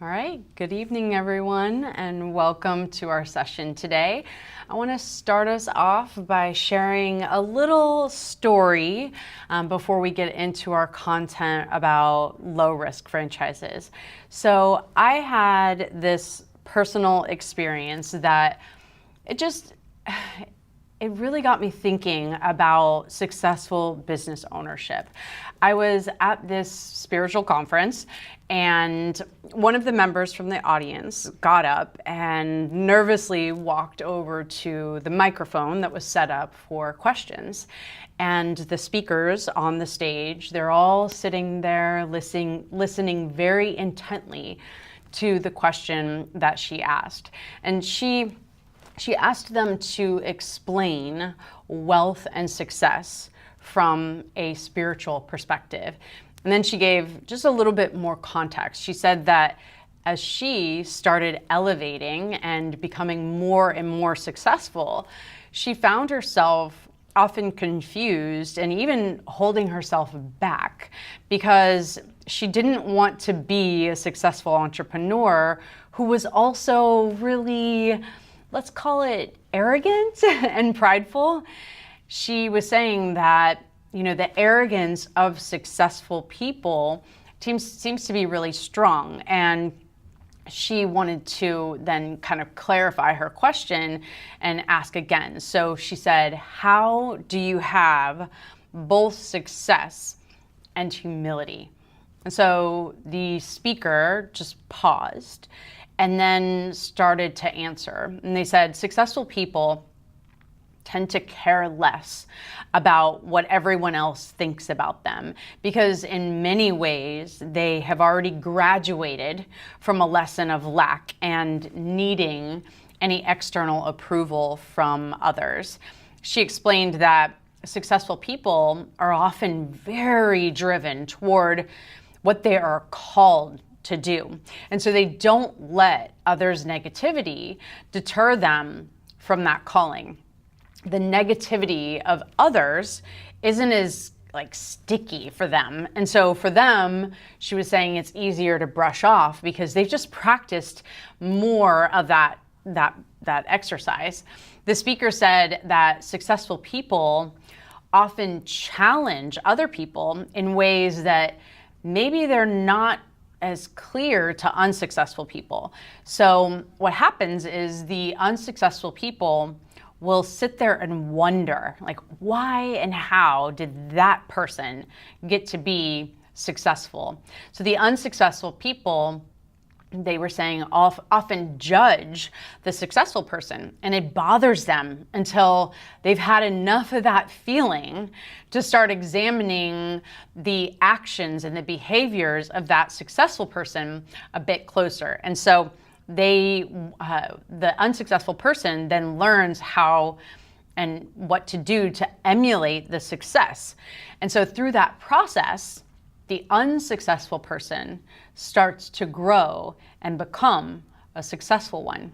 All right, good evening everyone and welcome to our session today. I want to start us off by sharing a little story before we get into our content about low-risk franchises. So I had this personal experience that it really got me thinking about successful business ownership. I was at this spiritual conference and one of the members from the audience got up and nervously walked over to the microphone that was set up for questions. And the speakers on the stage, they're all sitting there listening very intently to the question that she asked. And she asked them to explain wealth and success from a spiritual perspective. And then she gave just a little bit more context. She said that as she started elevating and becoming more and more successful, she found herself often confused and even holding herself back because she didn't want to be a successful entrepreneur who was also really, let's call it, arrogant and prideful. She was saying that, the arrogance of successful people seems to be really strong. And she wanted to then kind of clarify her question and ask again. So she said, how do you have both success and humility? And so the speaker just paused and then started to answer. And they said, successful people tend to care less about what everyone else thinks about them because in many ways they have already graduated from a lesson of lack and needing any external approval from others. She explained that successful people are often very driven toward what they are called to do. And so they don't let others' negativity deter them from that calling. The negativity of others isn't as sticky for them. And so for them, she was saying it's easier to brush off because they've just practiced more of that exercise. The speaker said that successful people often challenge other people in ways that maybe they're not as clear to unsuccessful people. So what happens is the unsuccessful people will sit there and wonder, why and how did that person get to be successful? So the unsuccessful people, they were saying, often judge the successful person, and it bothers them until they've had enough of that feeling to start examining the actions and the behaviors of that successful person a bit closer. And so the unsuccessful person then learns how and what to do to emulate the success. And so through that process, the unsuccessful person starts to grow and become a successful one.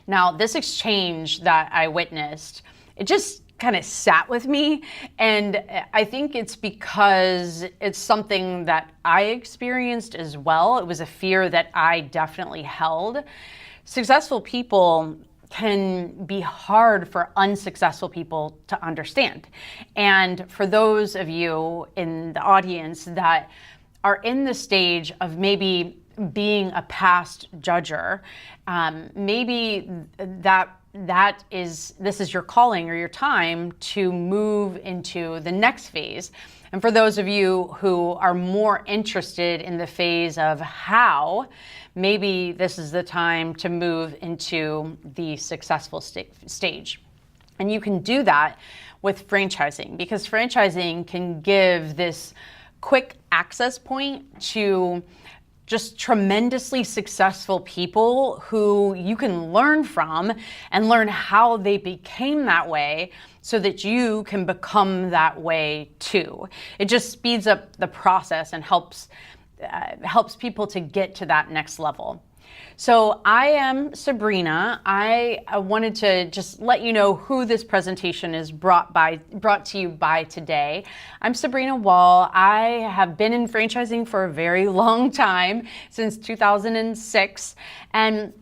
Now, this exchange that I witnessed, it just kind of sat with me. And I think it's because it's something that I experienced as well. It was a fear that I definitely held. Successful people can be hard for unsuccessful people to understand. And for those of you in the audience that are in the stage of maybe being a past judger, maybe this is your calling or your time to move into the next phase. And for those of you who are more interested in the phase of how, maybe this is the time to move into the successful stage. And you can do that with franchising because franchising can give this quick access point to just tremendously successful people who you can learn from and learn how they became that way so that you can become that way too. It just speeds up the process and helps people to get to that next level. So I am Sabrina. I wanted to just let you know who this presentation is brought to you by today. I'm Sabrina Wall. I have been in franchising for a very long time, since 2006. And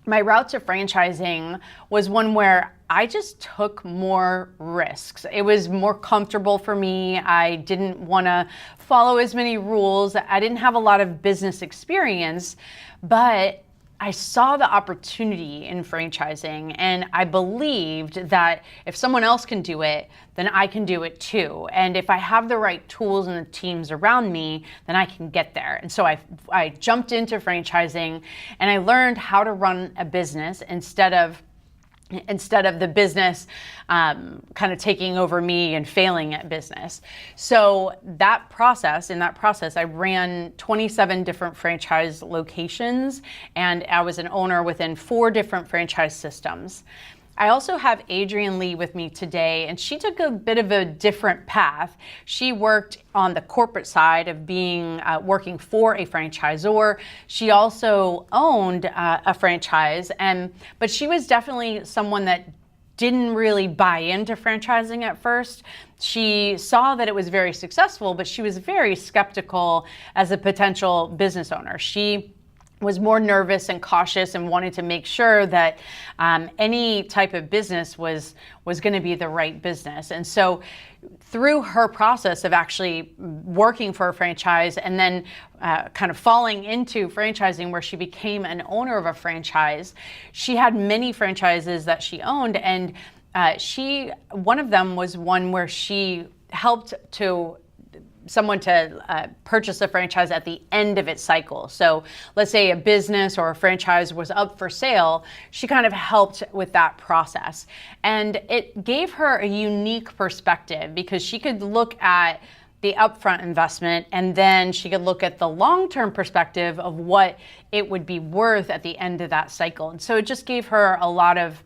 my route to franchising was one where I just took more risks. It was more comfortable for me. I didn't want to follow as many rules. I didn't have a lot of business experience, but I saw the opportunity in franchising, and I believed that if someone else can do it, then I can do it too. And if I have the right tools and the teams around me, then I can get there. And so I jumped into franchising, and I learned how to run a business instead of the business kind of taking over me and failing at business. So in that process, I ran 27 different franchise locations, and I was an owner within 4 different franchise systems. I also have Adrienne Lee with me today, and she took a bit of a different path. She worked on the corporate side of working for a franchisor. She also owned a franchise, but she was definitely someone that didn't really buy into franchising at first. She saw that it was very successful, but she was very skeptical as a potential business owner. She was more nervous and cautious and wanted to make sure that any type of business was going to be the right business. And so through her process of actually working for a franchise and then kind of falling into franchising, where she became an owner of a franchise, she had many franchises that she owned, and one of them was one where she helped someone to purchase a franchise at the end of its cycle. So let's say a business or a franchise was up for sale, she kind of helped with that process. And it gave her a unique perspective, because she could look at the upfront investment, and then she could look at the long-term perspective of what it would be worth at the end of that cycle. And so it just gave her a lot of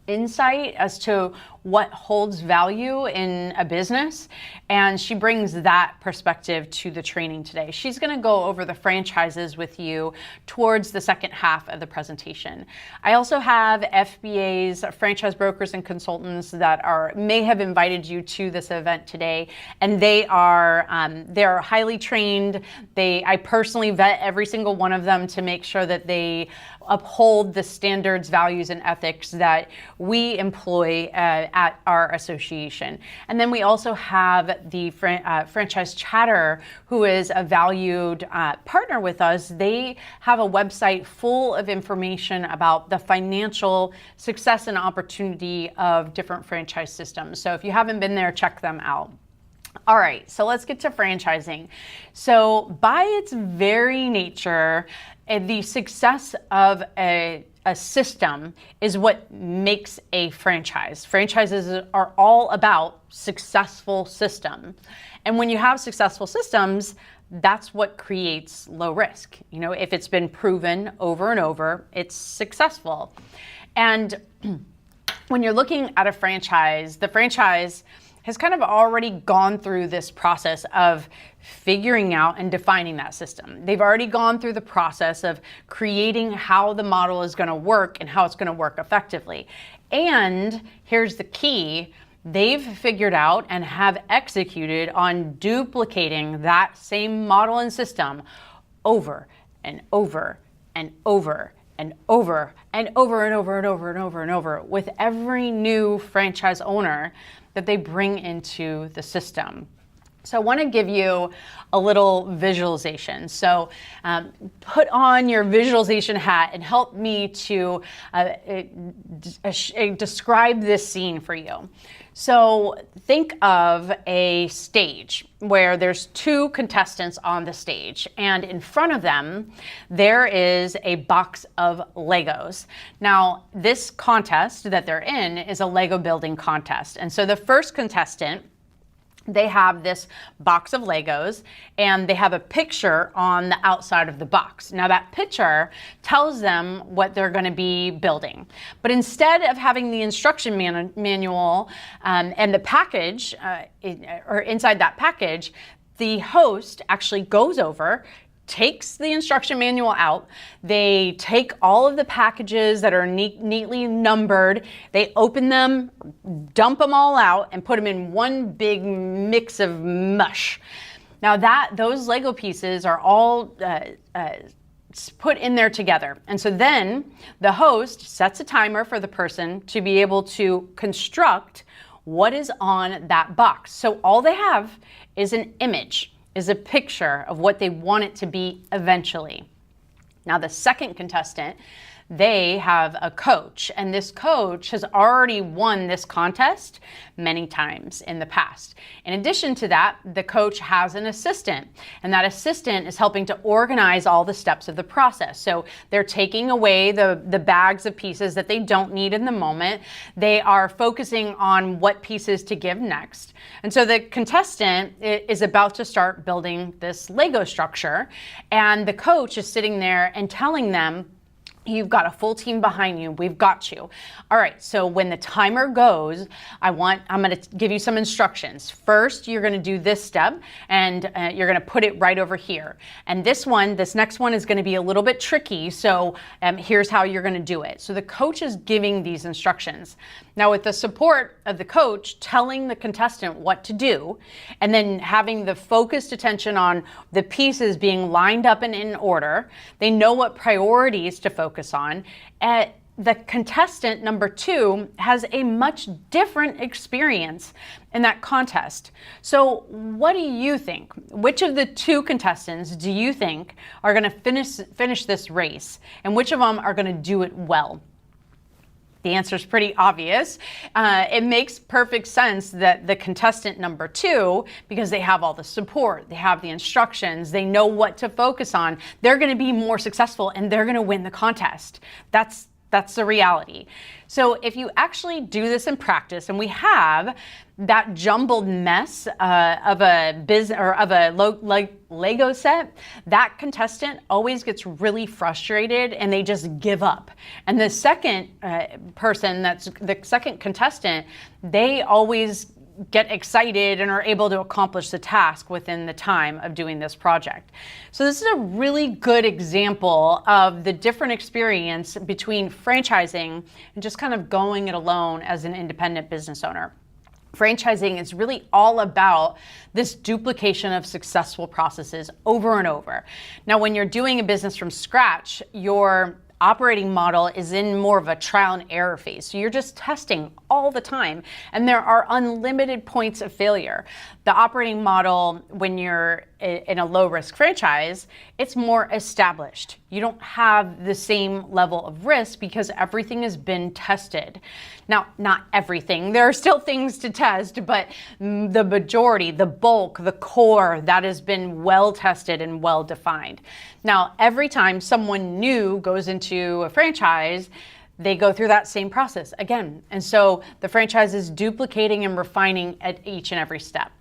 insight as to what holds value in a business, and she brings that perspective to the training today. She's going to go over the franchises with you towards the second half of the presentation. I also have FBAs, franchise brokers and consultants, that may have invited you to this event today, and they're highly trained. I personally vet every single one of them to make sure that they uphold the standards, values, and ethics that we employ at our association. And then we also have the franchise chatter, who is a valued partner with us. They have a website full of information about the financial success and opportunity of different franchise systems. So if you haven't been there, check them out. All right, so let's get to franchising. So by its very nature, the success of a system is what makes a franchise. Franchises are all about successful system. And when you have successful systems, that's what creates low risk. If it's been proven over and over, it's successful. And when you're looking at a franchise, the franchise has kind of already gone through this process of figuring out and defining that system. They've already gone through the process of creating how the model is going to work and how it's going to work effectively. And here's the key: they've figured out and have executed on duplicating that same model and system over and over and over and over and over and over and over and over and over with every new franchise owner that they bring into the system. So I want to give you a little visualization. So put on your visualization hat and help me to describe this scene for you. So think of a stage where there's 2 contestants on the stage, and in front of them there is a box of Legos. Now, this contest that they're in is a Lego building contest. And so the first contestant, they have this box of Legos, and they have a picture on the outside of the box. Now that picture tells them what they're going to be building. But instead of having the instruction manual and the package, or inside that package, the host actually goes over, takes the instruction manual out. They take all of the packages that are neatly numbered. They open them, dump them all out, and put them in one big mix of mush. Now those Lego pieces are all put in there together. And so then the host sets a timer for the person to be able to construct what is on that box. So all they have is an image, is a picture of what they want it to be eventually. Now the second contestant, they have a coach, and this coach has already won this contest many times in the past. In addition to that, the coach has an assistant, and that assistant is helping to organize all the steps of the process. So they're taking away the bags of pieces that they don't need in the moment. They are focusing on what pieces to give next. And so the contestant is about to start building this Lego structure, and the coach is sitting there and telling them, you've got a full team behind you. We've got you. All right, so when the timer goes, I'm going to give you some instructions. First, you're going to do this step, and you're going to put it right over here. And this next one is going to be a little bit tricky, so here's how you're going to do it. So the coach is giving these instructions. Now, with the support of the coach telling the contestant what to do, and then having the focused attention on the pieces being lined up and in order, they know what priorities to focus on. The contestant number 2 has a much different experience in that contest. So what do you think? Which of the 2 contestants do you think are going to finish this race, and which of them are going to do it well? The answer is pretty obvious. It makes perfect sense that the contestant number 2, because they have all the support, they have the instructions, they know what to focus on, they're going to be more successful and they're going to win the contest. That's the reality. So if you actually do this in practice, and we have that jumbled mess of a Lego set, that contestant always gets really frustrated and they just give up. And the second person, that's the second contestant, they always get excited and are able to accomplish the task within the time of doing this project. So this is a really good example of the different experience between franchising and just kind of going it alone as an independent business owner. Franchising is really all about this duplication of successful processes over and over. Now, when you're doing a business from scratch, your operating model is in more of a trial and error phase. So you're just testing all the time, and there are unlimited points of failure. The operating model, when you're in a low-risk franchise, it's more established. You don't have the same level of risk because everything has been tested. Now, not everything. There are still things to test, but the majority, the bulk, the core, that has been well tested and well defined. Now, every time someone new goes into a franchise, they go through that same process again. And so the franchise is duplicating and refining at each and every step.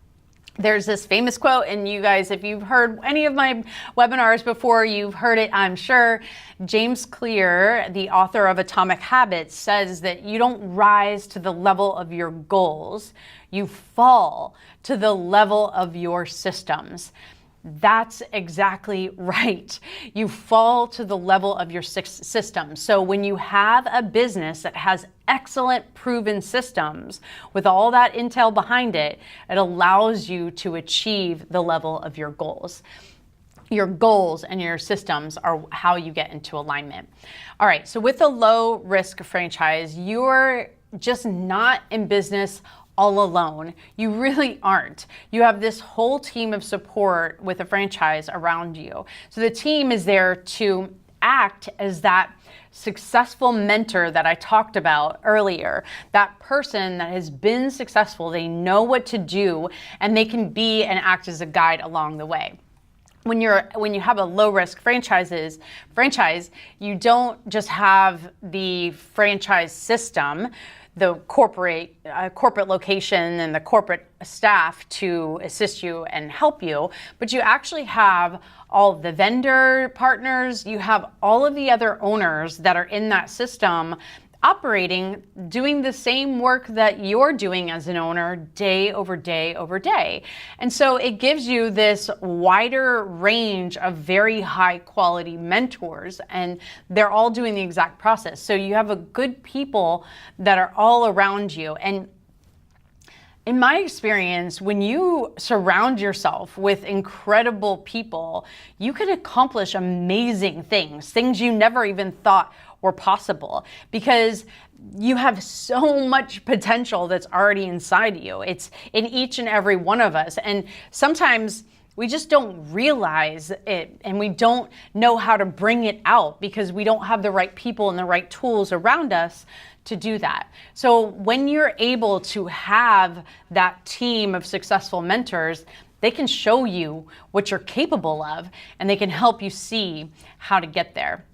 There's this famous quote, and you guys, if you've heard any of my webinars before, you've heard it, I'm sure. James Clear, the author of Atomic Habits, says that you don't rise to the level of your goals, you fall to the level of your systems. That's exactly right. You fall to the level of your system. So when you have a business that has excellent proven systems with all that intel behind it, it allows you to achieve the level of your goals. Your goals and your systems are how you get into alignment. All right, so with a low risk franchise, you're just not in business all alone. You really aren't. You have this whole team of support with a franchise around you. So the team is there to act as that successful mentor that I talked about earlier, that person that has been successful, they know what to do, and they can be and act as a guide along the way. When you have a low risk franchise, you don't just have the franchise system, the corporate location and the corporate staff to assist you and help you, but you actually have all the vendor partners, you have all of the other owners that are in that system operating, doing the same work that you're doing as an owner day over day over day. And so it gives you this wider range of very high quality mentors, and they're all doing the exact process. So you have a good people that are all around you. And in my experience, when you surround yourself with incredible people, you can accomplish amazing things you never even thought were possible, because you have so much potential that's already inside you. It's in each and every one of us. And sometimes we just don't realize it, and we don't know how to bring it out because we don't have the right people and the right tools around us to do that. So when you're able to have that team of successful mentors, they can show you what you're capable of, and they can help you see how to get there.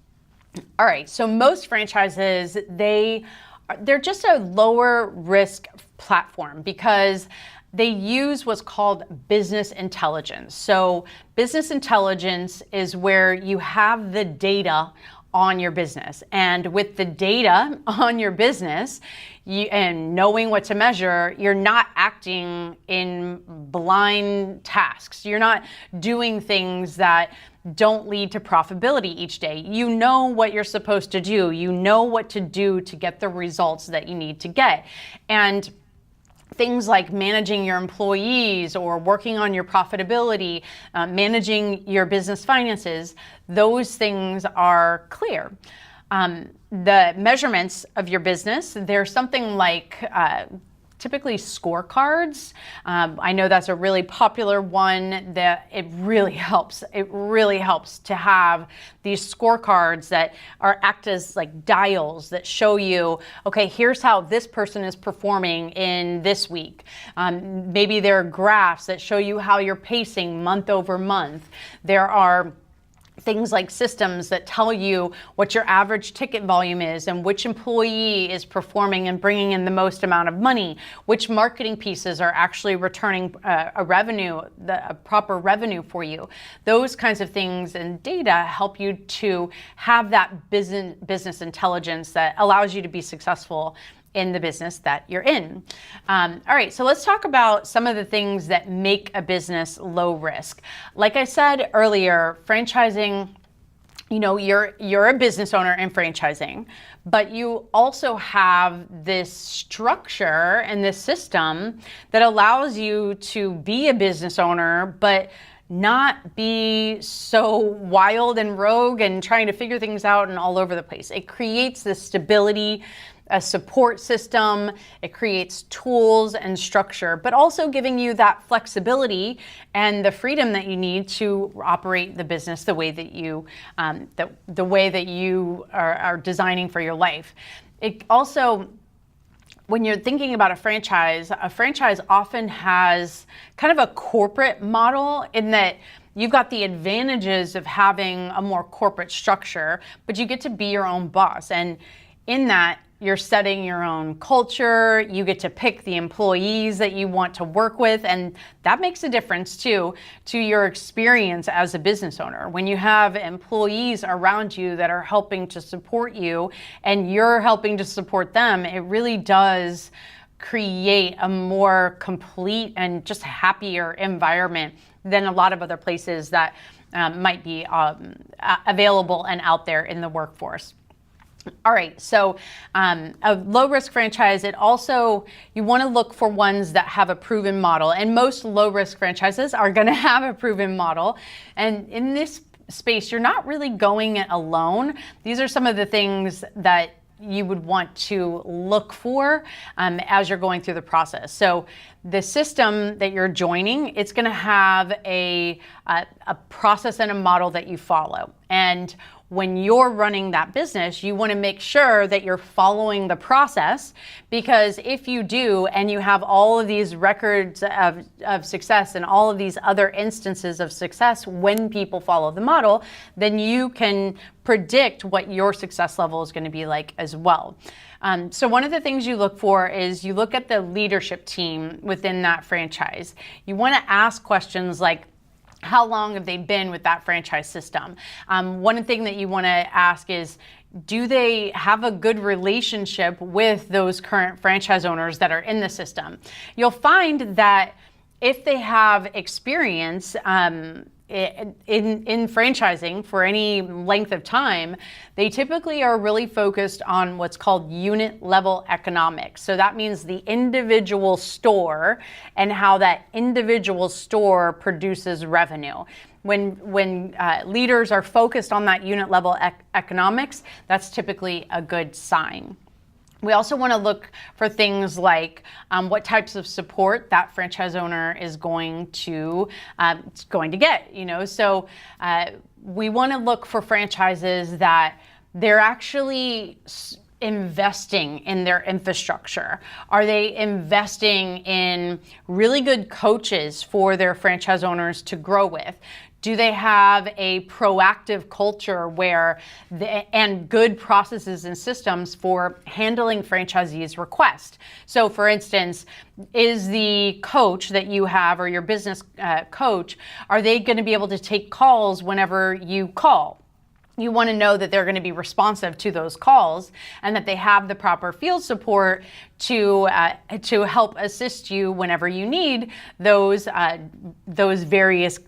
All right, so most franchises, they're just a lower risk platform because they use what's called business intelligence. So business intelligence is where you have the data on your business. And with the data on your business and knowing what to measure, you're not acting in blind tasks. You're not doing things that don't lead to profitability each day. You know what you're supposed to do. You know what to do to get the results that you need to get. And things like managing your employees or working on your profitability, managing your business finances, those things are clear. The measurements of your business, there's something like typically scorecards. I know that's a really popular one that it really helps. It really helps to have these scorecards that act as like dials that show you, okay, here's how this person is performing in this week. Maybe there are graphs that show you how you're pacing month over month. There are things like systems that tell you what your average ticket volume is and which employee is performing and bringing in the most amount of money, which marketing pieces are actually returning a proper revenue for you. Those kinds of things and data help you to have that business intelligence that allows you to be successful in the business that you're in. All right, so let's talk about some of the things that make a business low risk. Like I said earlier, franchising, you know, you're a business owner in franchising, but you also have this structure and this system that allows you to be a business owner, but not be so wild and rogue and trying to figure things out and all over the place. It creates this stability, a support system, it creates tools and structure, but also giving you that flexibility and the freedom that you need to operate the business the way that you are designing for your life. It also, when you're thinking about a franchise often has kind of a corporate model in that you've got the advantages of having a more corporate structure, but you get to be your own boss. And in that, you're setting your own culture, you get to pick the employees that you want to work with, and that makes a difference too to your experience as a business owner. When you have employees around you that are helping to support you and you're helping to support them, it really does create a more complete and just happier environment than a lot of other places that might be available and out there in the workforce. All right, so a low-risk franchise, it also, you want to look for ones that have a proven model, and most low-risk franchises are going to have a proven model. And in this space, you're not really going it alone. These are some of the things that you would want to look for as you're going through the process. So the system that you're joining, it's going to have a process and a model that you follow. And when you're running that business, you want to make sure that you're following the process, because if you do and you have all of these records of success and all of these other instances of success when people follow the model, then you can predict what your success level is going to be like as well. So one of the things you look for is you look at the leadership team within that franchise. You want to ask questions like, how long have they been with that franchise system? One thing that you want to ask is, do they have a good relationship with those current franchise owners that are in the system? You'll find that if they have experience in franchising for any length of time, they typically are really focused on what's called unit level economics. So that means the individual store and how that individual store produces revenue. When leaders are focused on that unit level economics, that's typically a good sign. We also want to look for things like what types of support that franchise owner is going to get. So we want to look for franchises that they're actually investing in their infrastructure. Are they investing in really good coaches for their franchise owners to grow with? Do they have a proactive culture and good processes and systems for handling franchisees' requests? So for instance, is the coach that you have or your business coach, are they going to be able to take calls whenever you call? You want to know that they're going to be responsive to those calls and that they have the proper field support to help assist you whenever you need those various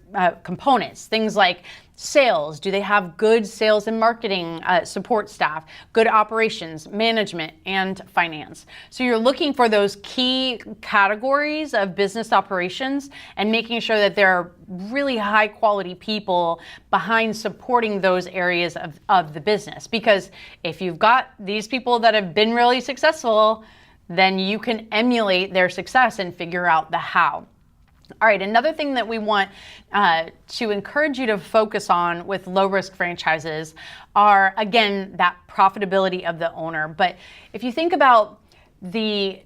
components. Things like sales. Do they have good sales and marketing support staff, good operations, management, and finance? So you're looking for those key categories of business operations and making sure that there are really high quality people behind supporting those areas of the business. Because if you've got these people that have been really successful, then you can emulate their success and figure out the how. All right, another thing that we want to encourage you to focus on with low-risk franchises are, again, that profitability of the owner. But if you think about the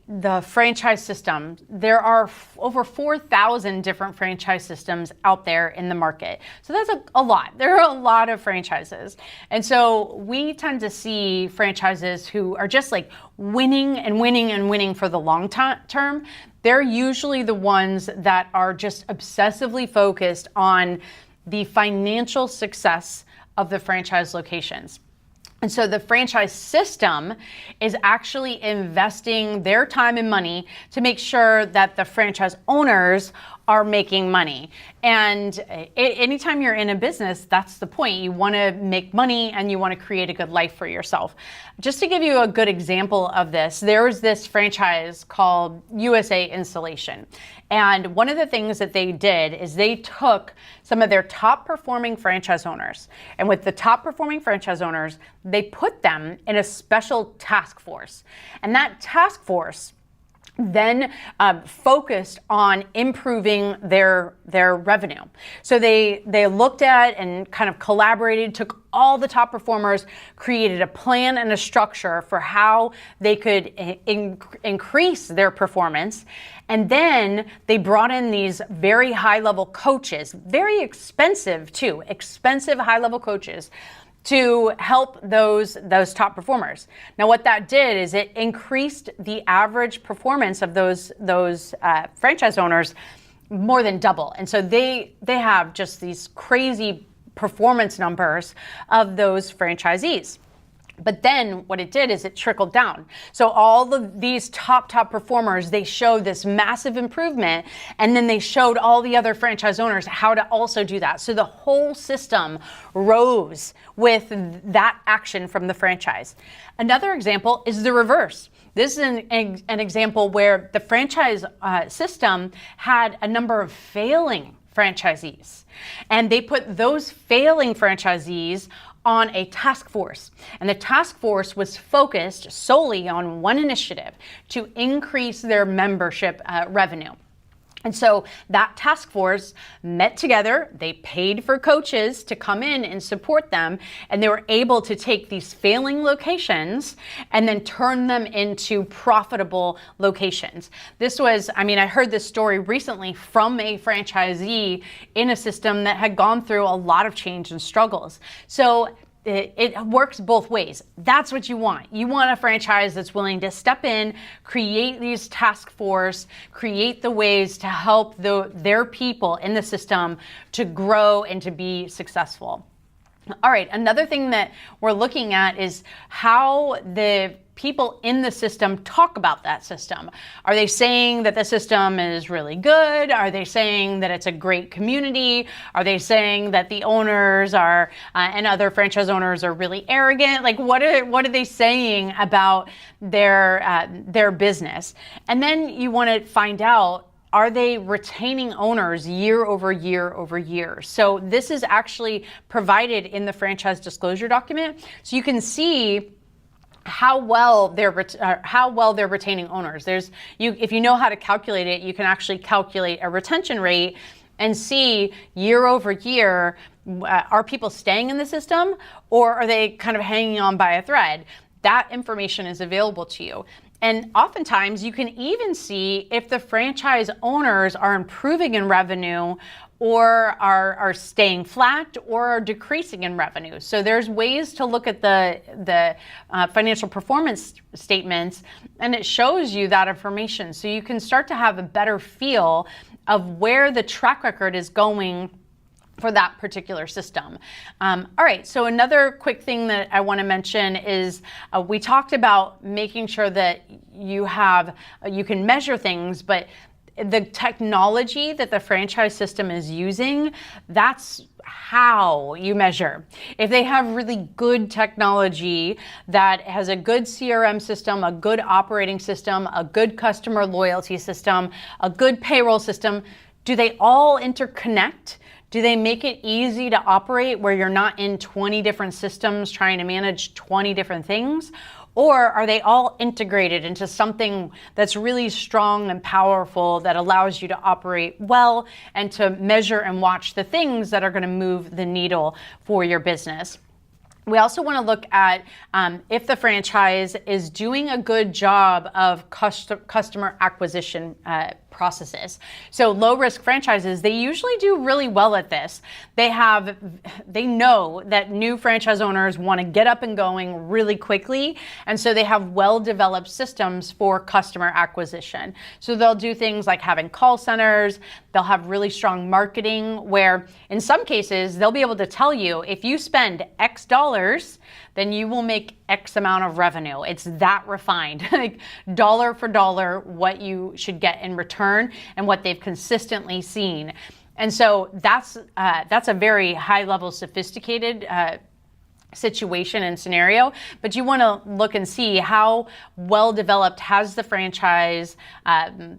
franchise system, there are over 4,000 different franchise systems out there in the market. So that's a lot. There are a lot of franchises. And so we tend to see franchises who are just like winning and winning and winning for the long term. They're usually the ones that are just obsessively focused on the financial success of the franchise locations. And so the franchise system is actually investing their time and money to make sure that the franchise owners are making money. And anytime you're in a business, that's the point. You want to make money and you want to create a good life for yourself. Just to give you a good example of this, there was this franchise called USA Installation. And one of the things that they did is they took some of their top performing franchise owners, and with the top performing franchise owners, they put them in a special task force. And that task force then focused on improving their revenue. So they looked at and kind of collaborated, took all the top performers, created a plan and a structure for how they could increase their performance. And then they brought in these very high-level coaches, very expensive too, expensive high-level coaches, to help those top performers. Now, what that did is it increased the average performance of those franchise owners more than double. And so they have just these crazy performance numbers of those franchisees. But then what it did is it trickled down. So all of these top performers, they showed this massive improvement, and then they showed all the other franchise owners how to also do that. So the whole system rose with that action from the franchise. Another example is the reverse. This is an example where the franchise system had a number of failing franchisees, and they put those failing franchisees on a task force. And the task force was focused solely on one initiative: to increase their membership revenue. And so that task force met together, they paid for coaches to come in and support them, and they were able to take these failing locations and then turn them into profitable locations. This was, I heard this story recently from a franchisee in a system that had gone through a lot of change and struggles. So it works both ways. That's what you want. You want a franchise that's willing to step in, create these task force, create the ways to help their people in the system to grow and to be successful. All right, another thing that we're looking at is how the people in the system talk about that system. Are they saying that the system is really good? Are they saying that it's a great community? Are they saying that the owners are and other franchise owners are really arrogant? Like, what are they saying about their business? And then you want to find out, are they retaining owners year over year over year? So this is actually provided in the franchise disclosure document. So you can see how well they're retaining owners. If you know how to calculate it, you can actually calculate a retention rate and see year over year, are people staying in the system or are they kind of hanging on by a thread? That information is available to you. And oftentimes you can even see if the franchise owners are improving in revenue or are staying flat or are decreasing in revenue. So there's ways to look at the financial performance statements, and it shows you that information. So you can start to have a better feel of where the track record is going for that particular system. All right, so another quick thing that I want to mention is we talked about making sure that you can measure things, but the technology that the franchise system is using, that's how you measure. If they have really good technology that has a good CRM system, a good operating system, a good customer loyalty system, a good payroll system, do they all interconnect? Do they make it easy to operate where you're not in 20 different systems trying to manage 20 different things? Or are they all integrated into something that's really strong and powerful that allows you to operate well and to measure and watch the things that are going to move the needle for your business? We also want to look at if the franchise is doing a good job of customer acquisition processes. So low-risk franchises, they usually do really well at this. They know that new franchise owners want to get up and going really quickly, and so they have well-developed systems for customer acquisition. So they'll do things like having call centers, they'll have really strong marketing where in some cases they'll be able to tell you if you spend X dollars, then you will make X amount of revenue. It's that refined, like dollar for dollar, what you should get in return and what they've consistently seen. And so that's a very high level, sophisticated situation and scenario, but you want to look and see how well developed has the franchise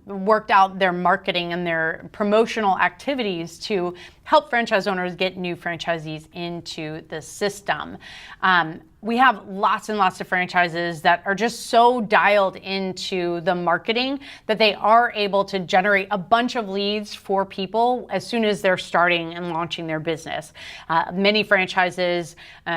worked out their marketing and their promotional activities to help franchise owners get new franchisees into the system. We have lots and lots of franchises that are just so dialed into the marketing that they are able to generate a bunch of leads for people as soon as they're starting and launching their business. Many franchises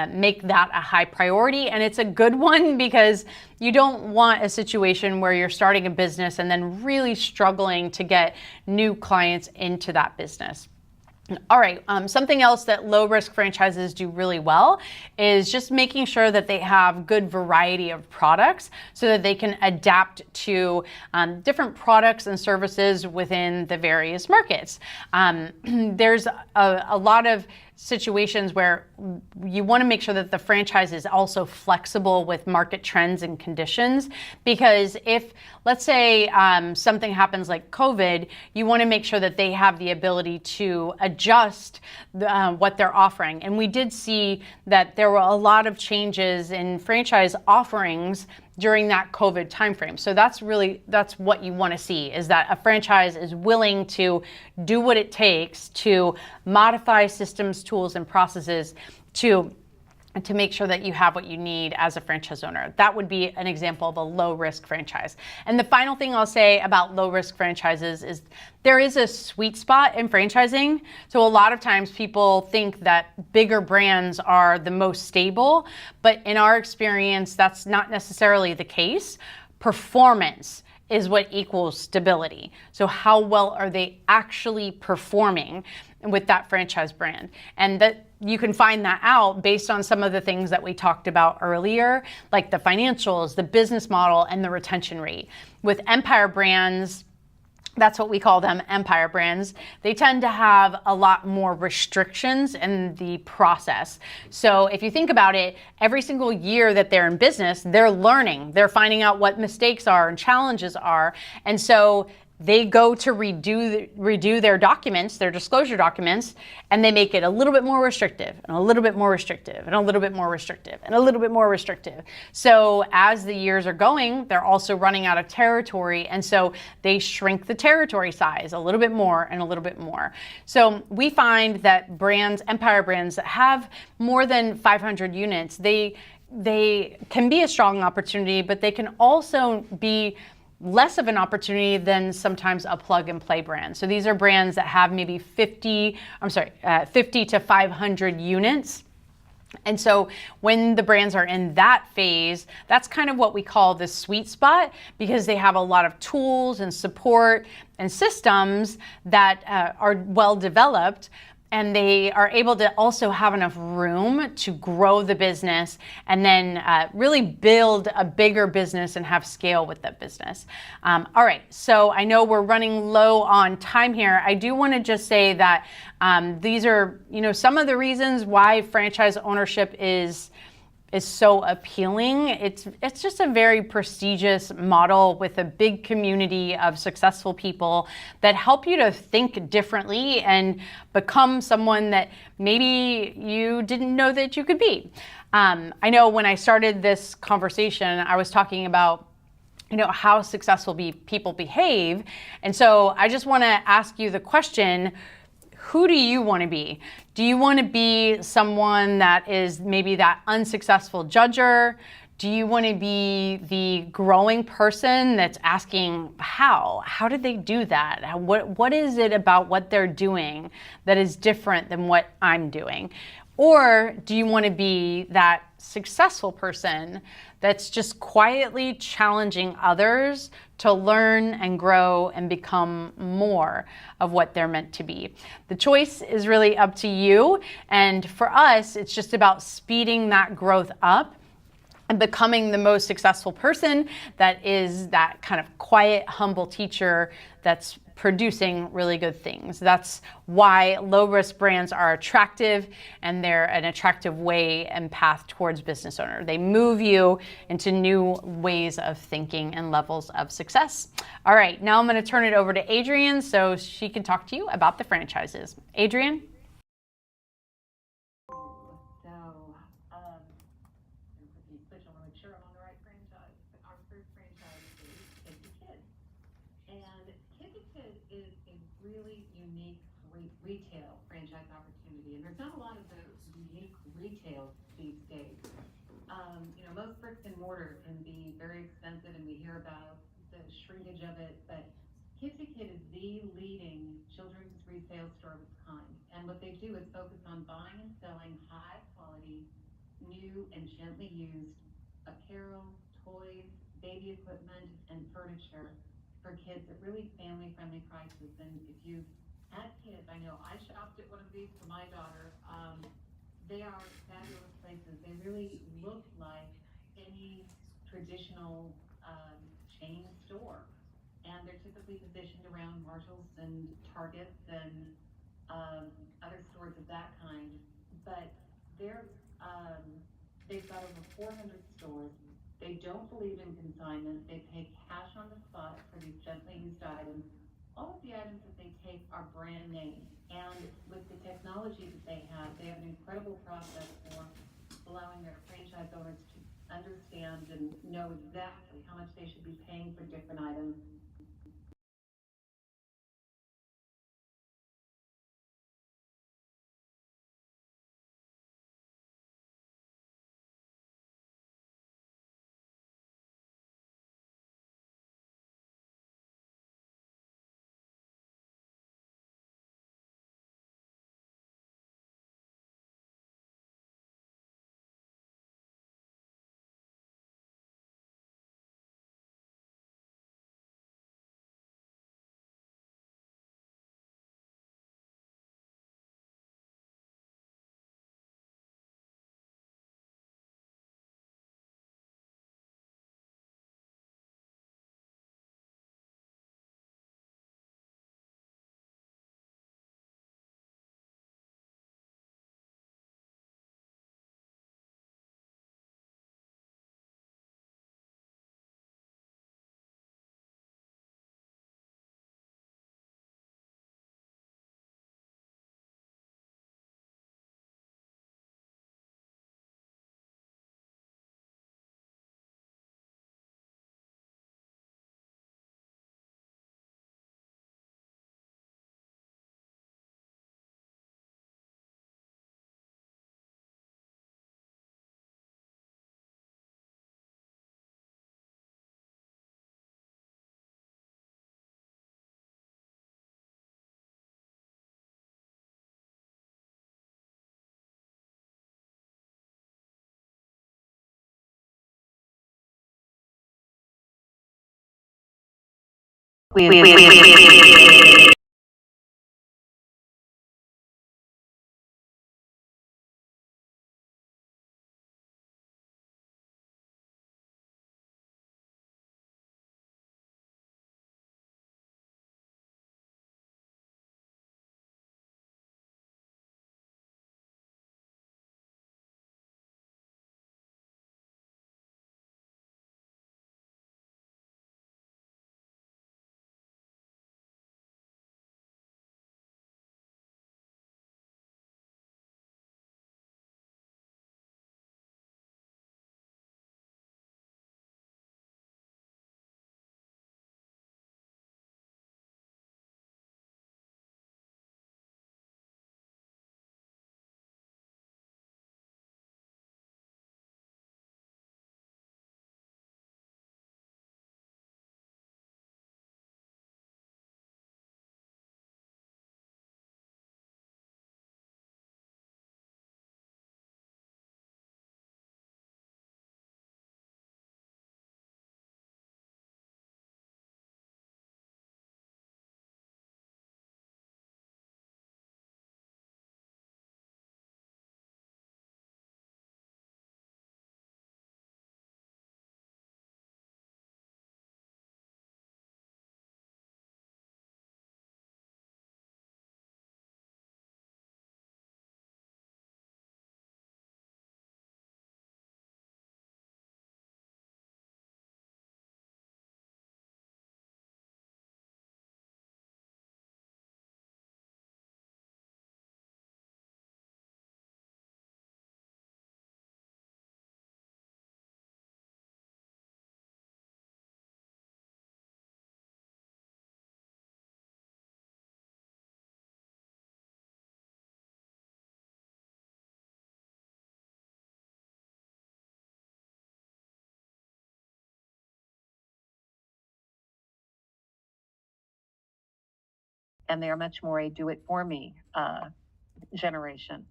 make that a high priority, and it's a good one because you don't want a situation where you're starting a business and then really struggling to get new clients into that business. All right, something else that low-risk franchises do really well is just making sure that they have good variety of products so that they can adapt to different products and services within the various markets. There's a lot of situations where you want to make sure that the franchise is also flexible with market trends and conditions, because if, let's say, something happens like COVID, you want to make sure that they have the ability to adjust what they're offering. And we did see that there were a lot of changes in franchise offerings during that COVID timeframe. So that's what you want to see, is that a franchise is willing to do what it takes to modify systems, tools, and processes to make sure that you have what you need as a franchise owner. That would be an example of a low-risk franchise. And the final thing I'll say about low-risk franchises is there is a sweet spot in franchising. So a lot of times people think that bigger brands are the most stable, but in our experience, that's not necessarily the case. Performance is what equals stability. So how well are they actually performing with that franchise brand? And that you can find that out based on some of the things that we talked about earlier, like the financials, the business model, and the retention rate. With Empire brands, That's what we call them, empire brands. They tend to have a lot more restrictions in the process. So if you think about it, every single year that they're in business, they're learning, they're finding out what mistakes are and challenges are. And so they go to redo their documents, their disclosure documents, and they make it a little bit more restrictive and a little bit more restrictive and a little bit more restrictive and a little bit more restrictive. So as the years are going, they're also running out of territory. And so they shrink the territory size a little bit more and a little bit more. So we find that brands, empire brands that have more than 500 units, they can be a strong opportunity, but they can also be less of an opportunity than sometimes a plug and play brand. So these are brands that have maybe 50 to 500 units. And so when the brands are in that phase, that's kind of what we call the sweet spot, because they have a lot of tools and support and systems that are well developed. And they are able to also have enough room to grow the business and then really build a bigger business and have scale with that business. All right, so I know we're running low on time here. I do want to just say that these are, some of the reasons why franchise ownership is so appealing. It's just a very prestigious model with a big community of successful people that help you to think differently and become someone that maybe you didn't know that you could be. I know when I started this conversation, I was talking about how successful people behave. And so I just want to ask you the question, who do you want to be? Do you want to be someone that is maybe that unsuccessful judger? Do you want to be the growing person that's asking how? How did they do that? What is it about what they're doing that is different than what I'm doing? Or do you want to be that successful person that's just quietly challenging others to learn and grow and become more of what they're meant to be? The choice is really up to you. And for us, it's just about speeding that growth up and becoming the most successful person that is that kind of quiet, humble teacher that's producing really good things. That's why low-risk brands are attractive, and they're an attractive way and path towards business owner. They move you into new ways of thinking and levels of success. All right, now I'm going to turn it over to Adrienne so she can talk to you about the franchises. Adrienne? Switch, I want to make sure I'm on the right franchise. Our first franchise is Kid to Kid. And Kid to Kid is a really unique retail franchise opportunity. And there's not a lot of those unique retail these days. Most bricks and mortar can be very expensive, and we hear about the shrinkage of it, but Kid to Kid is the leading children's resale store of its kind. And what they do is focus on buying and selling high quality, new and gently used apparel, toys, baby equipment, and furniture for kids at really family-friendly prices. And if you've had kids, I know I shopped at one of these for my daughter. They are fabulous places. They really look like any traditional chain store. And they're typically positioned around Marshalls and Targets and other stores of that kind. But they're they've got over 400 stores. They don't believe in consignment. They pay cash on the spot for these gently used items. All of the items that they take are brand name. And with the technology that they have an incredible process for allowing their franchise owners to understand and know exactly how much they should be paying for different items And they are much more a do-it-for-me generation.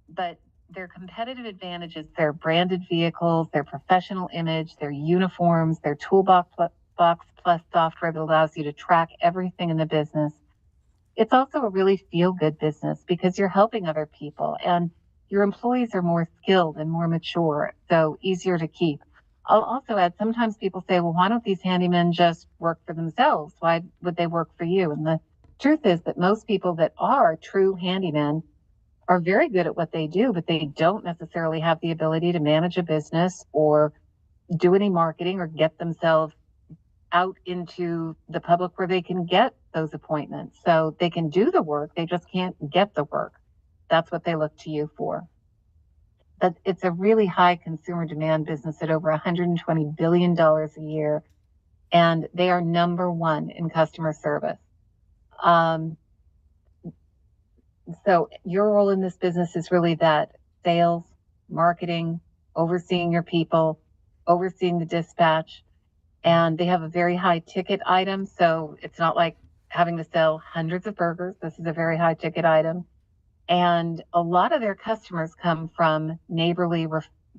But their competitive advantages, their branded vehicles, their professional image, their uniforms, their toolbox plus software that allows you to track everything in the business. It's also a really feel-good business because you're helping other people and your employees are more skilled and more mature, so easier to keep. I'll also add, sometimes people say, well, why don't these handymen just work for themselves? Why would they work for you? And the truth is that most people that are true handymen are very good at what they do, but they don't necessarily have the ability to manage a business or do any marketing or get themselves out into the public where they can get those appointments. So they can do the work, they just can't get the work. That's what they look to you for. But it's a really high consumer demand business at over $120 billion a year, and they are number one in customer service. So your role in this business is really that: sales, marketing, overseeing your people, overseeing the dispatch. And they have a very high ticket item. So it's not like having to sell hundreds of burgers. This is a very high ticket item. And a lot of their customers come from neighborly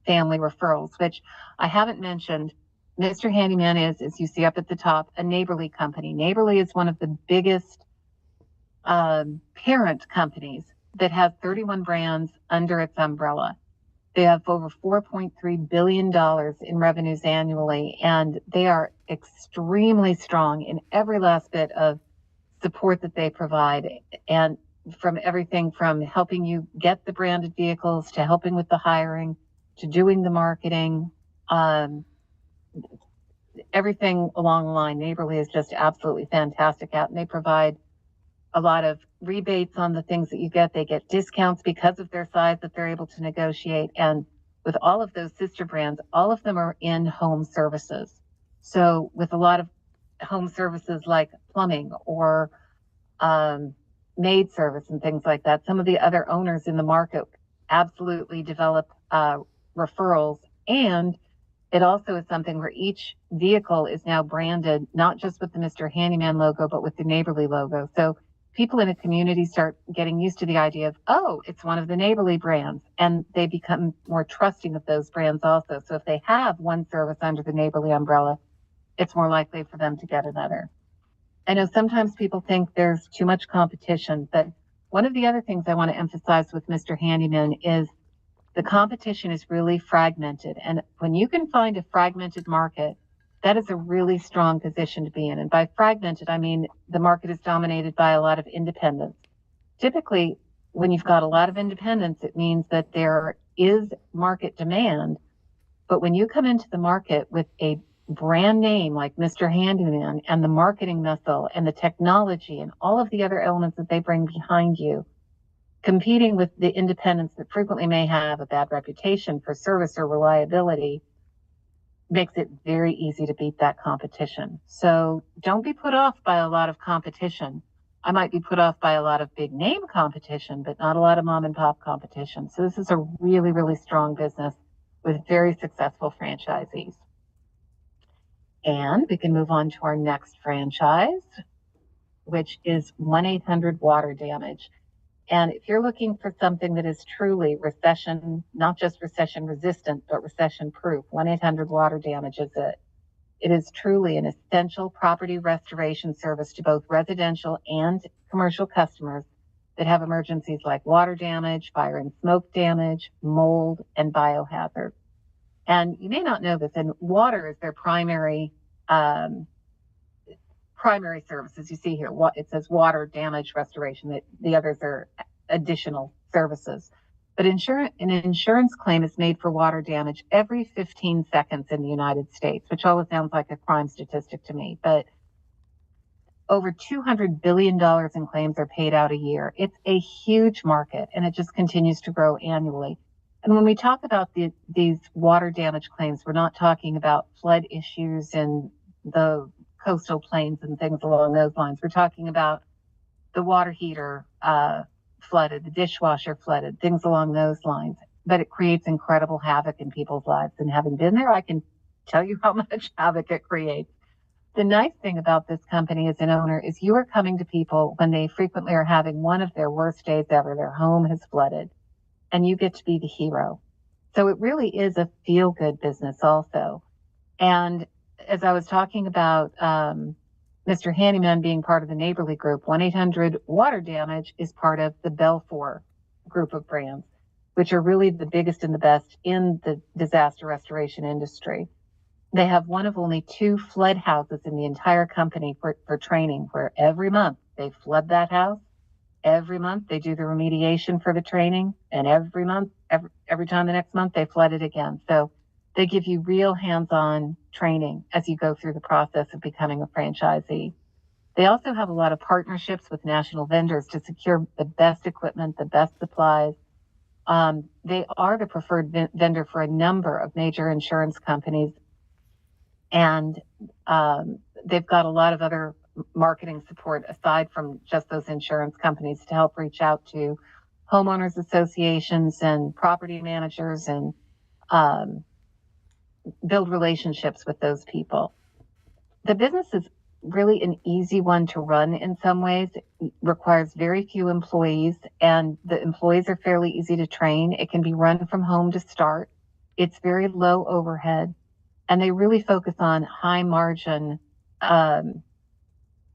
family referrals, which I haven't mentioned. Mr. Handyman is, as you see up at the top, a neighborly company. Neighborly is one of the biggest parent companies that has 31 brands under its umbrella. They have over $4.3 billion in revenues annually, and they are extremely strong in every last bit of support that they provide. And from everything from helping you get the branded vehicles to helping with the hiring to doing the marketing, everything along the line. Neighborly is just absolutely fantastic at, and they provide a lot of rebates on the things that you get. They get discounts because of their size that they're able to negotiate. And with all of those sister brands, all of them are in home services. So with a lot of home services like plumbing or maid service and things like that, some of the other owners in the market absolutely develop referrals. And it also is something where each vehicle is now branded, not just with the Mr. Handyman logo, but with the Neighborly logo. So people in a community start getting used to the idea of, oh, it's one of the Neighborly brands, and they become more trusting of those brands also. So if they have one service under the Neighborly umbrella, it's more likely for them to get another. I know sometimes people think there's too much competition, but one of the other things I want to emphasize with Mr. Handyman is the competition is really fragmented. And when you can find a fragmented market, that is a really strong position to be in. And by fragmented, I mean the market is dominated by a lot of independents. Typically, when you've got a lot of independents, it means that there is market demand. But when you come into the market with a brand name like Mr. Handyman and the marketing muscle and the technology and all of the other elements that they bring behind you, competing with the independents that frequently may have a bad reputation for service or reliability makes it very easy to beat that competition. So don't be put off by a lot of competition. I might be put off by a lot of big name competition, but not a lot of mom and pop competition. So this is a really, really strong business with very successful franchisees. And we can move on to our next franchise, which is 1-800-Water Damage. And if you're looking for something that is truly recession, not just recession resistant, but recession proof, 1-800-Water Damage is it. It is truly an essential property restoration service to both residential and commercial customers that have emergencies like water damage, fire and smoke damage, mold, and biohazard. And you may not know this, and water is their primary services. You see here, it says water damage restoration. The others are additional services. But an insurance claim is made for water damage every 15 seconds in the United States, which always sounds like a crime statistic to me. But over $200 billion in claims are paid out a year. It's a huge market, and it just continues to grow annually. And when we talk about these water damage claims, we're not talking about flood issues in the coastal plains and things along those lines. We're talking about the water heater flooded, the dishwasher flooded, things along those lines. But it creates incredible havoc in people's lives. And having been there, I can tell you how much havoc it creates. The nice thing about this company as an owner is you are coming to people when they frequently are having one of their worst days ever. Their home has flooded, and you get to be the hero. So it really is a feel-good business also. And as I was talking about Mr. Handyman being part of the Neighborly Group, 1-800-Water Damage is part of the Belfour group of brands, which are really the biggest and the best in the disaster restoration industry. They have one of only 2 flood houses in the entire company for training, where every month they flood that house. Every month they do the remediation for the training, and every time the next month they flood it again. So they give you real hands-on training as you go through the process of becoming a franchisee. They also have a lot of partnerships with national vendors to secure the best equipment, the best supplies. They are the preferred vendor for a number of major insurance companies, and they've got a lot of other marketing support aside from just those insurance companies to help reach out to homeowners associations and property managers and build relationships with those people. The business is really an easy one to run in some ways. It requires very few employees, and the employees are fairly easy to train. It can be run from home to start. It's very low overhead, and they really focus on high margin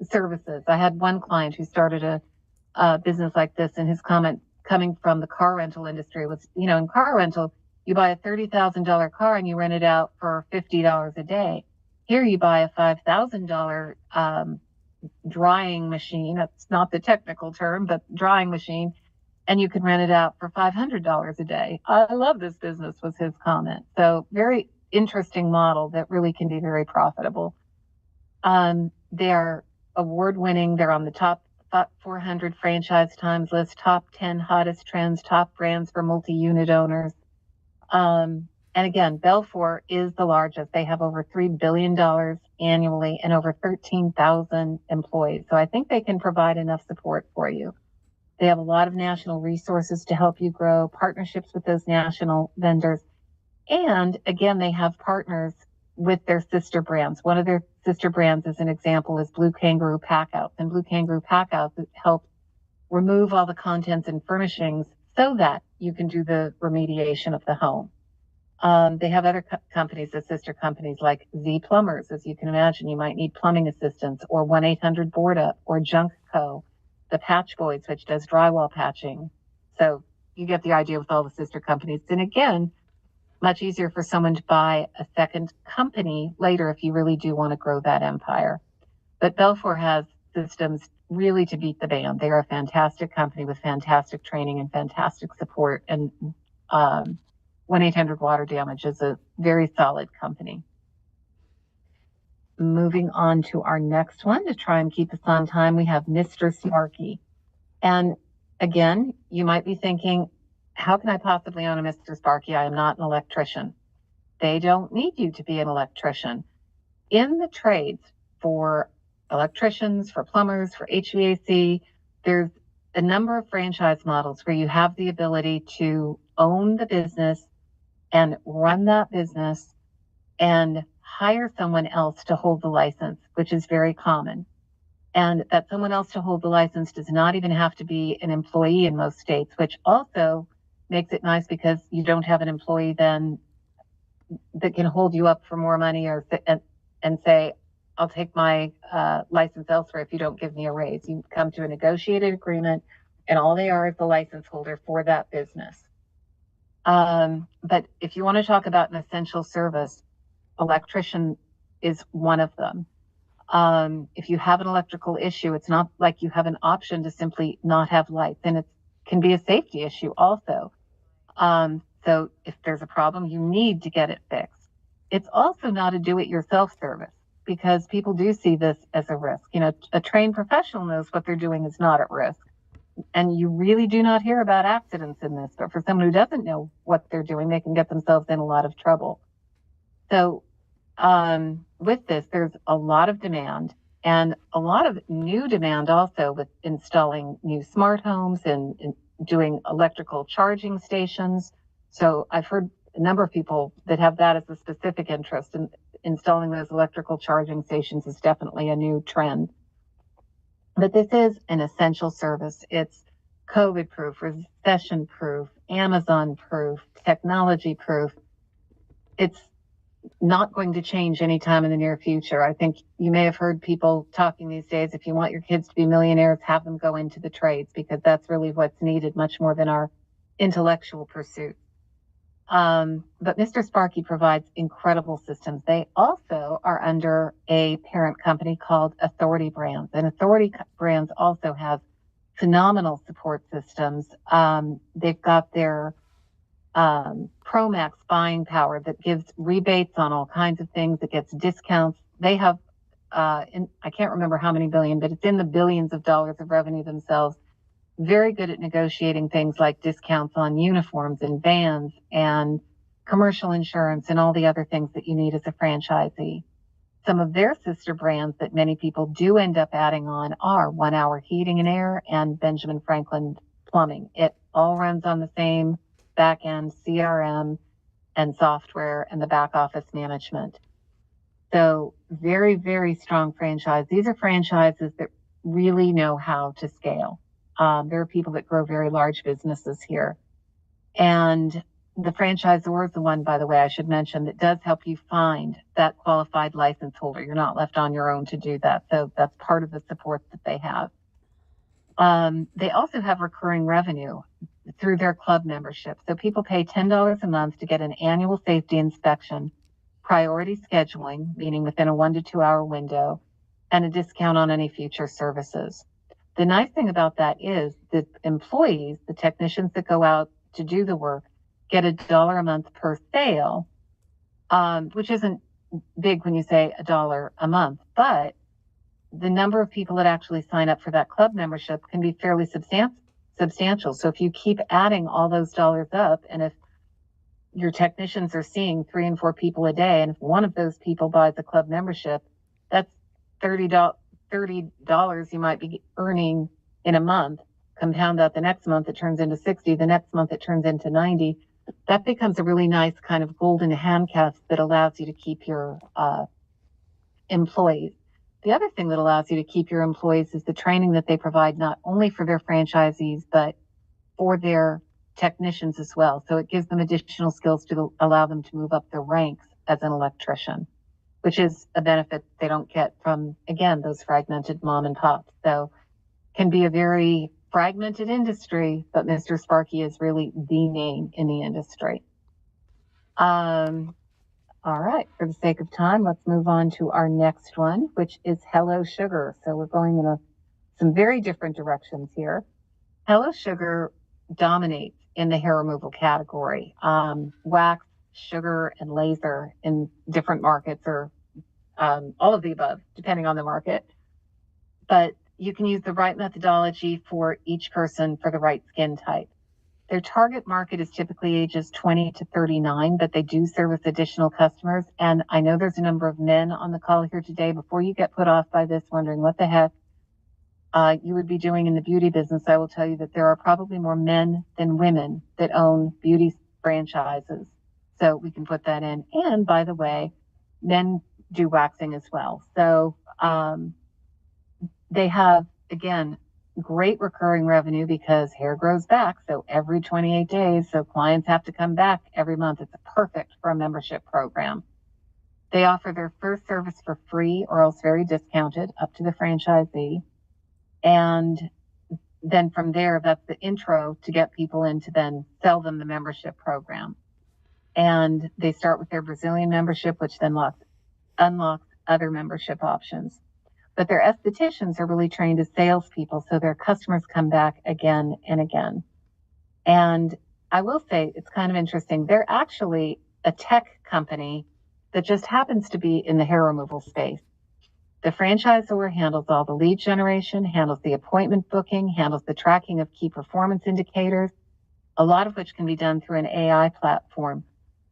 services. I had one client who started a business like this, and his comment coming from the car rental industry was, in car rental, you buy a $30,000 car and you rent it out for $50 a day. Here you buy a $5,000 drying machine. That's not the technical term, but drying machine. And you can rent it out for $500 a day. I love this business, was his comment. So very interesting model that really can be very profitable. They are award-winning. They're on the top 400 franchise times list, top 10 hottest trends, top brands for multi-unit owners. And again, Belfour is the largest. They have over $3 billion annually and over 13,000 employees. So I think they can provide enough support for you. They have a lot of national resources to help you grow, partnerships with those national vendors. And again, they have partners with their sister brands. One of their sister brands, as an example, is Blue Kangaroo Packouts. And Blue Kangaroo Packouts help remove all the contents and furnishings so that you can do the remediation of the home. They have other companies, the sister companies like Z Plumbers. As you can imagine, you might need plumbing assistance, or 1-800 Board Up, or Junk Co., the Patch Boys, which does drywall patching. So you get the idea with all the sister companies. And again, much easier for someone to buy a second company later if you really do want to grow that empire. But Belfour has systems really to beat the band. They are a fantastic company with fantastic training and fantastic support. And 1-800 Water Damage is a very solid company. Moving on to our next one to try and keep us on time, we have Mr. Sparky. And again, you might be thinking, how can I possibly own a Mr. Sparky? I am not an electrician. They don't need you to be an electrician. In the trades for electricians, for plumbers, for HVAC, there's a number of franchise models where you have the ability to own the business and run that business and hire someone else to hold the license, which is very common. And that someone else to hold the license does not even have to be an employee in most states, which also makes it nice because you don't have an employee then that can hold you up for more money or and say, I'll take my license elsewhere if you don't give me a raise. You come to a negotiated agreement, and all they are is the license holder for that business. But if you want to talk about an essential service, electrician is one of them. If you have an electrical issue, it's not like you have an option to simply not have lights, and it can be a safety issue also. So if there's a problem, you need to get it fixed. It's also not a do-it-yourself service because people do see this as a risk. You know, a trained professional knows what they're doing is not at risk. And you really do not hear about accidents in this, but for someone who doesn't know what they're doing, they can get themselves in a lot of trouble. So with this, there's a lot of demand and a lot of new demand also with installing new smart homes and doing electrical charging stations. So I've heard a number of people that have that as a specific interest, and installing those electrical charging stations is definitely a new trend. But this is an essential service. It's COVID proof, recession proof, Amazon proof, technology proof. It's not going to change anytime in the near future. I think you may have heard people talking these days, if you want your kids to be millionaires, have them go into the trades, because that's really what's needed much more than our intellectual pursuit. But Mr. Sparky provides incredible systems. They also are under a parent company called Authority Brands, and Authority Brands also has phenomenal support systems. They've got their Promax buying power that gives rebates on all kinds of things, that gets discounts. They have, I can't remember how many billion, but it's in the billions of dollars of revenue themselves. Very good at negotiating things like discounts on uniforms and vans and commercial insurance and all the other things that you need as a franchisee. Some of their sister brands that many people do end up adding on are 1 Hour Heating and Air and Benjamin Franklin Plumbing. It all runs on the same back end CRM and software and the back office management. So very, very strong franchise. These are franchises that really know how to scale. There are people that grow very large businesses here. And the franchisor is the one, by the way, I should mention, that does help you find that qualified license holder. You're not left on your own to do that. So that's part of the support that they have. They also have recurring revenue through their club membership. So people pay $10 a month to get an annual safety inspection, priority scheduling, meaning within a 1 to 2 hour window, and a discount on any future services. The nice thing about that is that employees, the technicians that go out to do the work, get $1 a month per sale, which isn't big when you say $1 a month, but the number of people that actually sign up for that club membership can be fairly substantial. So if you keep adding all those dollars up, and if your technicians are seeing 3 and 4 people a day, and if one of those people buys a club membership, that's $30 you might be earning in a month. Compound that the next month, it turns into 60. The next month, it turns into 90. That becomes a really nice kind of golden handcuff that allows you to keep your employees. The other thing that allows you to keep your employees is the training that they provide, not only for their franchisees, but for their technicians as well. So it gives them additional skills to allow them to move up the ranks as an electrician, which is a benefit they don't get from, again, those fragmented mom and pops. So can be a very fragmented industry, but Mr. Sparky is really the name in the industry. All right, for the sake of time, let's move on to our next one, which is Hello Sugar. So we're going in some very different directions here. Hello Sugar dominates in the hair removal category. Wax, sugar, and laser in different markets, or all of the above, depending on the market. But you can use the right methodology for each person for the right skin type. Their target market is typically ages 20 to 39, but they do service additional customers. And I know there's a number of men on the call here today. Before you get put off by this, wondering what the heck you would be doing in the beauty business, I will tell you that there are probably more men than women that own beauty franchises. So we can put that in. And by the way, men do waxing as well. So they have, again, great recurring revenue because hair grows back. So every 28 days, so clients have to come back every month. It's perfect for a membership program. They offer their first service for free or else very discounted up to the franchisee. And then from there, that's the intro to get people in to then sell them the membership program. And they start with their Brazilian membership, which then unlocks other membership options. But their estheticians are really trained as salespeople, so their customers come back again and again. And I will say it's kind of interesting. They're actually a tech company that just happens to be in the hair removal space. The franchisor handles all the lead generation, handles the appointment booking, handles the tracking of key performance indicators, a lot of which can be done through an AI platform.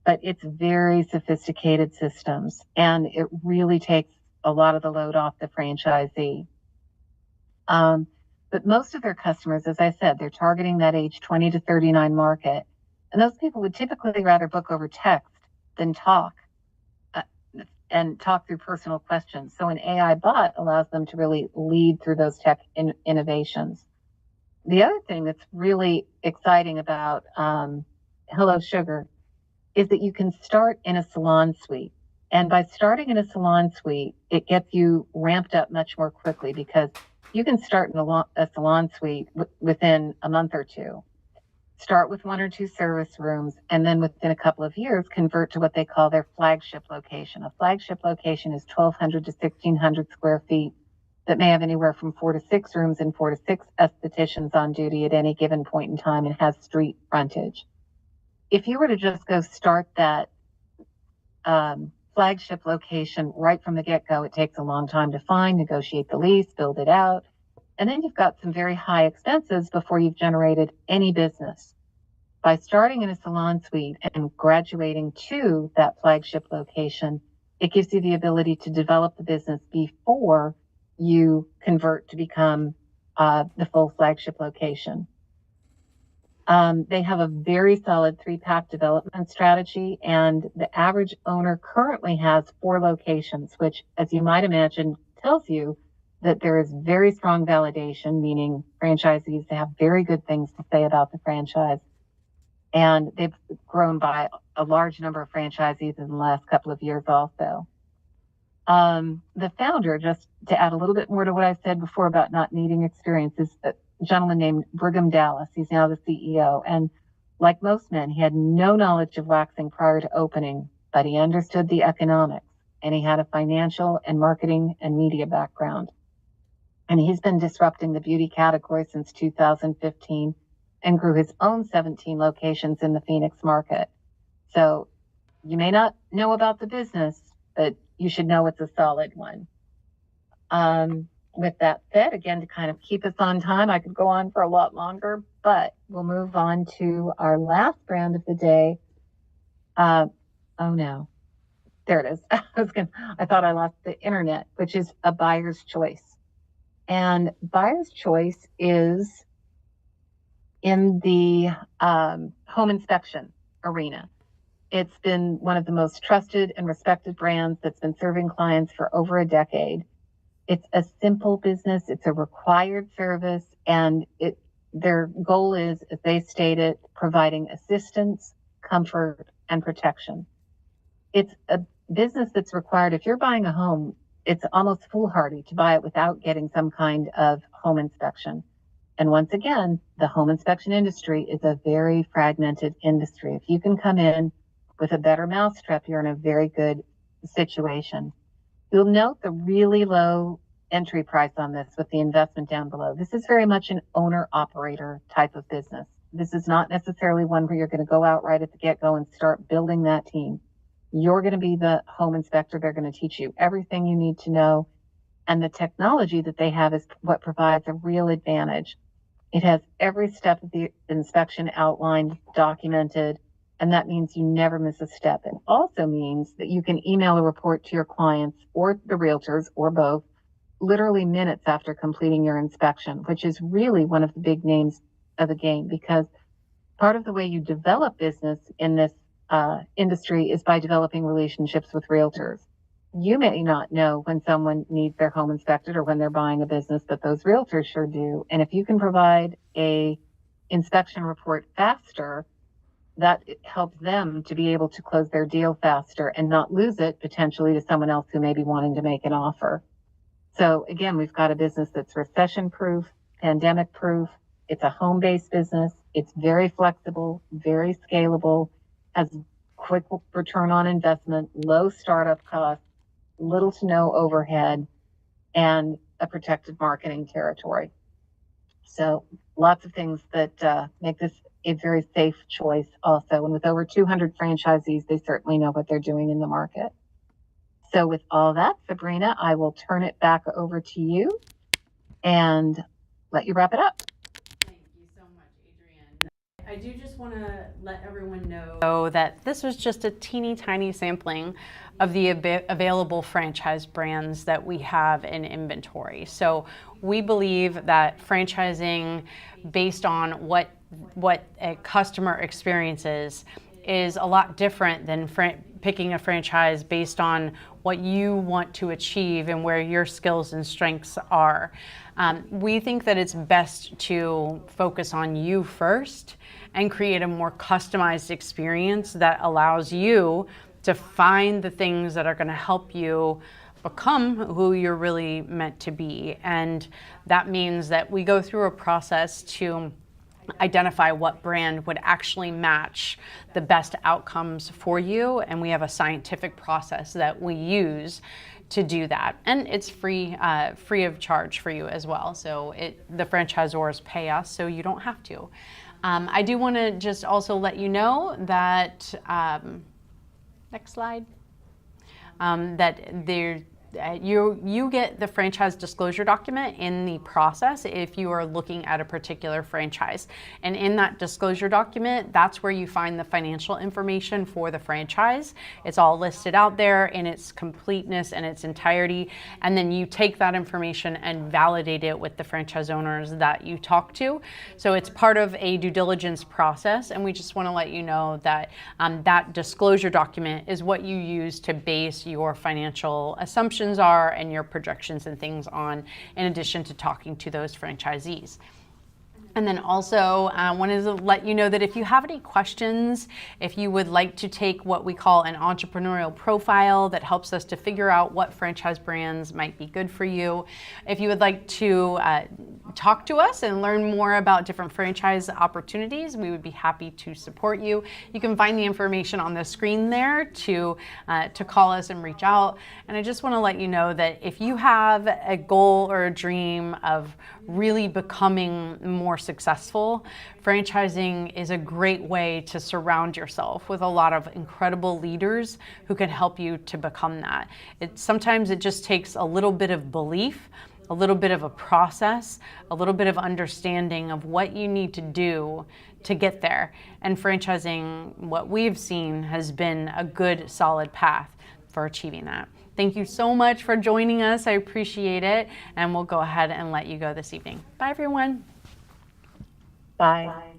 But it's very sophisticated systems, and it really takes a lot of the load off the franchisee. But most of their customers, as I said, they're targeting that age 20 to 39 market. And those people would typically rather book over text than talk and talk through personal questions. So an AI bot allows them to really lead through those tech innovations. The other thing that's really exciting about Hello Sugar is that you can start in a salon suite. And by starting in a salon suite, it gets you ramped up much more quickly because you can start in a salon suite within a month or two. Start with 1 or 2 service rooms, and then within a couple of years, convert to what they call their flagship location. A flagship location is 1,200 to 1,600 square feet that may have anywhere from 4 to 6 rooms and 4 to 6 estheticians on duty at any given point in time and has street frontage. If you were to just go start that flagship location right from the get-go, it takes a long time to find, negotiate the lease, build it out, and then you've got some very high expenses before you've generated any business. By starting in a salon suite and graduating to that flagship location, it gives you the ability to develop the business before you convert to become the full flagship location. They have a very solid 3-pack development strategy, and the average owner currently has 4 locations, which, as you might imagine, tells you that there is very strong validation, meaning franchisees have very good things to say about the franchise. And they've grown by a large number of franchisees in the last couple of years also. The founder, just to add a little bit more to what I said before about not needing experience, is a gentleman named Brigham Dallas. He's now the CEO. And like most men, he had no knowledge of waxing prior to opening, but he understood the economics, and he had a financial and marketing and media background. And he's been disrupting the beauty category since 2015 and grew his own 17 locations in the Phoenix market. So you may not know about the business, but you should know it's a solid one. With that said, again, to kind of keep us on time, I could go on for a lot longer, but we'll move on to our last brand of the day. Oh no, there it is. I thought I lost the internet, which is a buyer's choice. And buyer's choice is in the home inspection arena. It's been one of the most trusted and respected brands that's been serving clients for over a decade. It's a simple business. It's a required service, and it Their goal is, as they state it, providing assistance, comfort, and protection. It's a business that's required. If you're buying a home, it's almost foolhardy to buy it without getting some kind of home inspection. And once again, the home inspection industry is a very fragmented industry. If you can come in with a better mousetrap, you're in a very good situation. You'll note the really low entry price on this with the investment down below. This is very much an owner-operator type of business. This is not necessarily one where you're going to go out right at the get-go and start building that team. You're going to be the home inspector. They're going to teach you everything you need to know. And the technology that they have is what provides a real advantage. It has every step of the inspection outlined, documented, and that means you never miss a step. It also means that you can email a report to your clients or the realtors or both literally minutes after completing your inspection, which is really one of the big names of the game, because part of the way you develop business in this industry is by developing relationships with realtors. You may not know when someone needs their home inspected or when they're buying a business, but those realtors sure do. And if you can provide a inspection report faster, that helps them to be able to close their deal faster and not lose it potentially to someone else who may be wanting to make an offer. So again, we've got a business that's recession proof, pandemic proof. It's a home-based business. It's very flexible, very scalable, has quick return on investment, low startup costs, little to no overhead, and a protected marketing territory. So lots of things that make this a very safe choice also. And with over 200 franchisees, they certainly know what they're doing in the market. So with all that, Sabrina, I will turn it back over to you and let you wrap it up. Thank you so much, Adrienne. I do just want to let everyone know that this was just a teeny tiny sampling of the available franchise brands that we have in inventory. So we believe that franchising based on what a customer experiences is a lot different than picking a franchise based on what you want to achieve and where your skills and strengths are. We think that it's best to focus on you first and create a more customized experience that allows you to find the things that are going to help you become who you're really meant to be. And that means that we go through a process to identify what brand would actually match the best outcomes for you. And we have a scientific process that we use to do that. And it's free of charge for you as well. So the franchisors pay us, so you don't have to. I do want to just also let you know that, next slide, that you get the franchise disclosure document in the process if you are looking at a particular franchise. And in that disclosure document, that's where you find the financial information for the franchise. It's all listed out there in its completeness and its entirety. And then you take that information and validate it with the franchise owners that you talk to. So it's part of a due diligence process. And we just want to let you know that that disclosure document is what you use to base your financial assumptions are and your projections and things on, in addition to talking to those franchisees. And then also wanted to let you know that if you have any questions, if you would like to take what we call an entrepreneurial profile that helps us to figure out what franchise brands might be good for you, if you would like to talk to us and learn more about different franchise opportunities, we would be happy to support you. You can find the information on the screen there to call us and reach out. And I just want to let you know that if you have a goal or a dream of really becoming more successful, franchising is a great way to surround yourself with a lot of incredible leaders who can help you to become that. Sometimes it just takes a little bit of belief, a little bit of a process, a little bit of understanding of what you need to do to get there. And franchising, what we've seen, has been a good, solid path for achieving that. Thank you so much for joining us. I appreciate it. And we'll go ahead and let you go this evening. Bye, everyone. Bye.